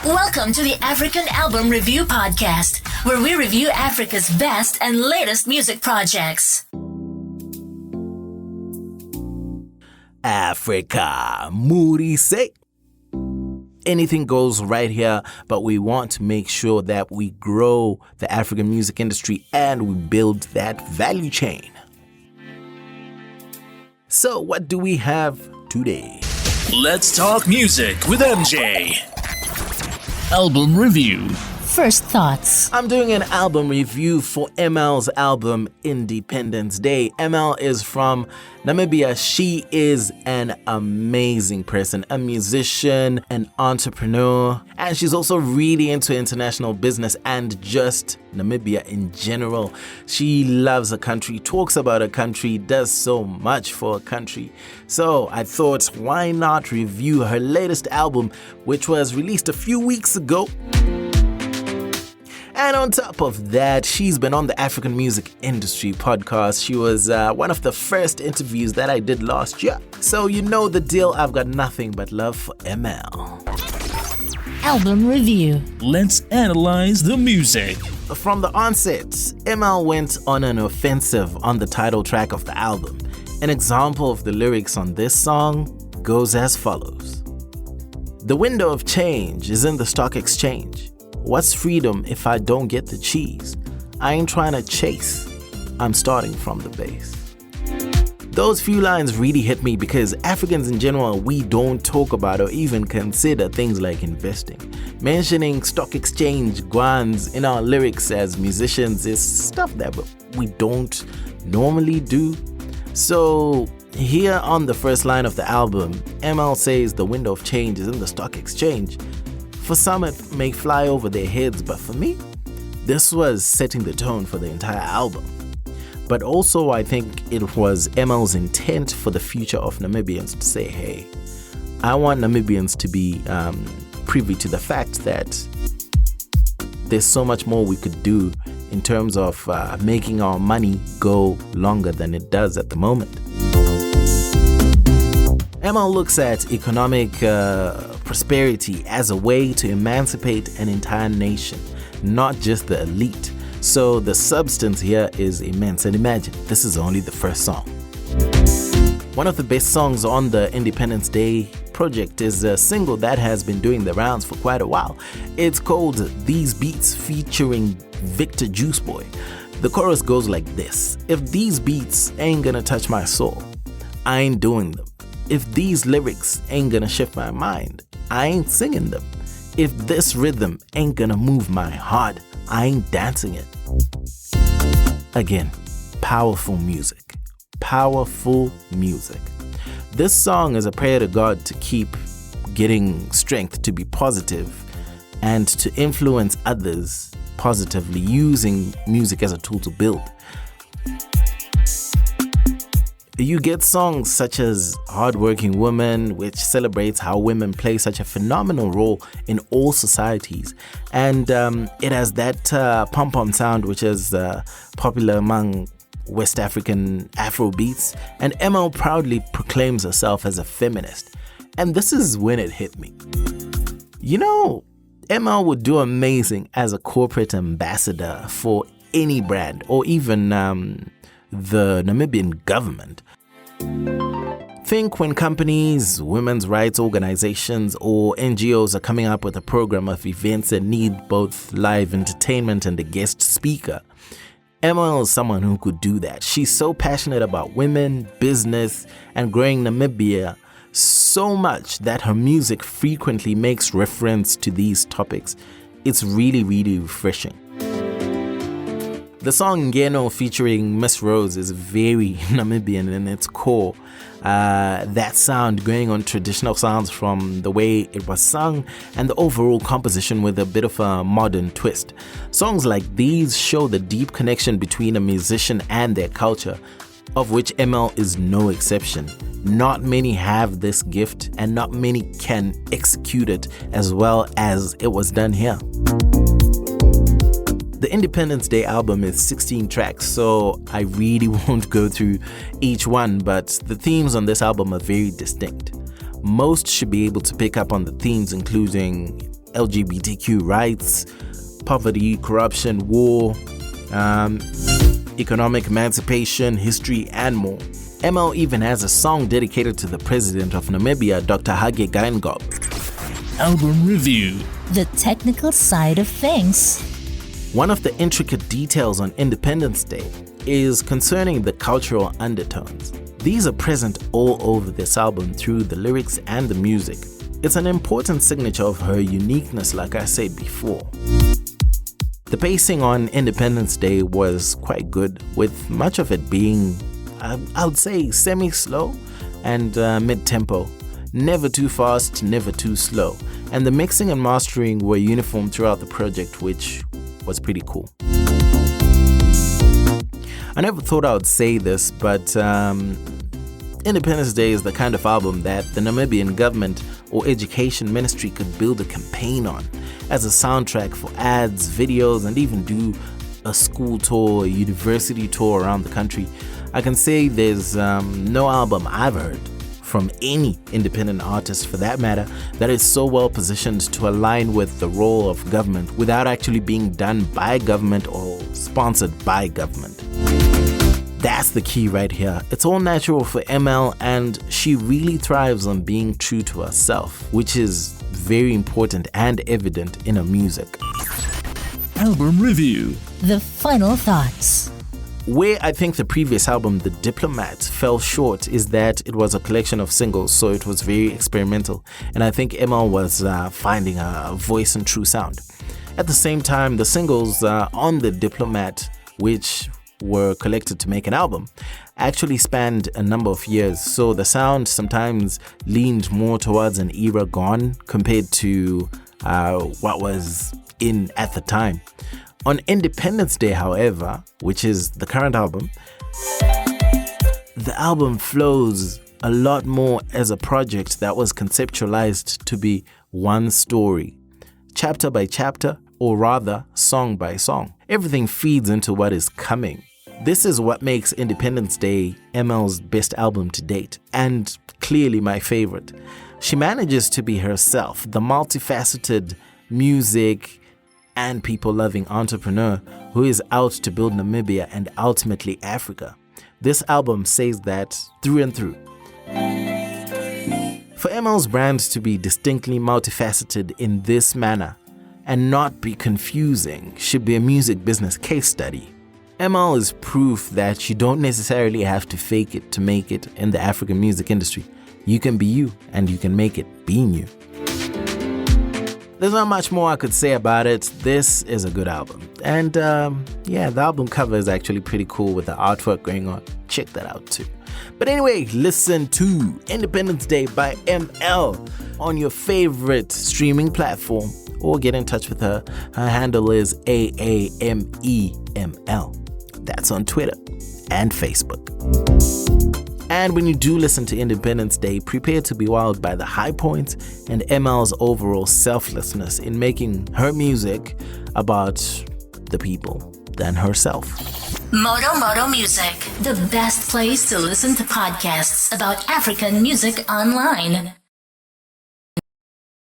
Welcome to the African Album Review Podcast, where we review Africa's best and latest music projects. Africa, Moody say. Anything goes right here, but we want to make sure that we grow the African music industry and we build that value chain. So what do we have today? Let's talk music with MJ. Album review. First thoughts. I'm doing an album review for ML's album Independence Day. ML is from Namibia. She is an amazing person, a musician, an entrepreneur, and she's also really into international business and just Namibia in general. She loves her country, talks about her country, does so much for her country. So I thought, why not review her latest album, which was released a few weeks ago. And on top of that, she's been on the African Music Industry podcast. She was one of the first interviews that I did last year. So you know the deal, I've got nothing but love for ML. Album review. Let's analyze the music. From the onset, ML went on an offensive on the title track of the album. An example of the lyrics on this song goes as follows. The window of change is in the stock exchange. What's freedom if I don't get the cheese? I ain't trying to chase. I'm starting from the base. Those few lines really hit me because Africans in general, we don't talk about or even consider things like investing. Mentioning stock exchange guans in our lyrics as musicians is stuff that we don't normally do. So here on the first line of the album, ML says the window of change is in the stock exchange. For some, it may fly over their heads, but for me, this was setting the tone for the entire album. But also, I think it was ML's intent for the future of Namibians to say, hey, I want Namibians to be privy to the fact that there's so much more we could do in terms of making our money go longer than it does at the moment. ML looks at economic prosperity as a way to emancipate an entire nation, not just the elite. So the substance here is immense. And imagine, this is only the first song. One of the best songs on the Independence Day project is a single that has been doing the rounds for quite a while. It's called These Beats featuring Victor Juiceboy. The chorus goes like this. If these beats ain't gonna touch my soul, I ain't doing them. If these lyrics ain't gonna shift my mind, I ain't singing them. If this rhythm ain't gonna move my heart, I ain't dancing it. Again, powerful music. Powerful music. This song is a prayer to God to keep getting strength to be positive and to influence others positively, using music as a tool to build. You get songs such as Hardworking Woman, which celebrates how women play such a phenomenal role in all societies. And it has that pom-pom sound, which is popular among West African Afro beats. And ML proudly proclaims herself as a feminist. And this is when it hit me. You know, ML would do amazing as a corporate ambassador for any brand or even the Namibian government. Think when companies, women's rights organizations, or NGOs are coming up with a program of events that need both live entertainment and a guest speaker. ML is someone who could do that. She's so passionate about women, business, and growing Namibia so much that her music frequently makes reference to these topics. It's really, really refreshing. The song Ngeno featuring Miss Rose is very Namibian in its core. That sound going on traditional sounds from the way it was sung and the overall composition with a bit of a modern twist. Songs like these show the deep connection between a musician and their culture, of which ML is no exception. Not many have this gift and not many can execute it as well as it was done here. The Independence Day album is 16 tracks, so I really won't go through each one, but the themes on this album are very distinct. Most should be able to pick up on the themes, including LGBTQ rights, poverty, corruption, war, economic emancipation, history, and more. ML even has a song dedicated to the president of Namibia, Dr. Hage Geingob. Album review. The technical side of things. One of the intricate details on Independence Day is concerning the cultural undertones. These are present all over this album through the lyrics and the music. It's an important signature of her uniqueness, like I said before. The pacing on Independence Day was quite good, with much of it being, I would say, semi-slow and mid-tempo. Never too fast, never too slow. And the mixing and mastering were uniform throughout the project, which was pretty cool. I never thought I would say this, but Independence Day is the kind of album that the Namibian government or education ministry could build a campaign on as a soundtrack for ads, videos, and even do a school tour, a university tour around the country. I can say there's no album I've heard from any independent artist for that matter that is so well positioned to align with the role of government without actually being done by government or sponsored by government. That's the key right here. It's all natural for ML, and she really thrives on being true to herself, which is very important and evident in her music. Album review. The final thoughts. Where I think the previous album, The Diplomat, fell short is that it was a collection of singles, so it was very experimental, and I think ML was finding a voice and true sound. At the same time, the singles on The Diplomat, which were collected to make an album, actually spanned a number of years, so the sound sometimes leaned more towards an era gone compared to what was in at the time. On Independence Day, however, which is the current album, the album flows a lot more as a project that was conceptualized to be one story, chapter by chapter, or rather song by song. Everything feeds into what is coming. This is what makes Independence Day ML's best album to date, and clearly my favorite. She manages to be herself, the multifaceted music and people-loving entrepreneur who is out to build Namibia and ultimately Africa. This album says that through and through. For ML's brand to be distinctly multifaceted in this manner and not be confusing should be a music business case study. ML is proof that you don't necessarily have to fake it to make it in the African music industry. You can be you, and you can make it being you. There's not much more I could say about it. This is a good album. And the album cover is actually pretty cool with the artwork going on. Check that out too. But anyway, listen to Independence Day by ML on your favorite streaming platform or get in touch with her. Her handle is AAMEML. That's on Twitter and Facebook. And when you do listen to Independence Day, prepare to be wowed by the high points and ML's overall selflessness in making her music about the people than herself. Moto Music, the best place to listen to podcasts about African music online.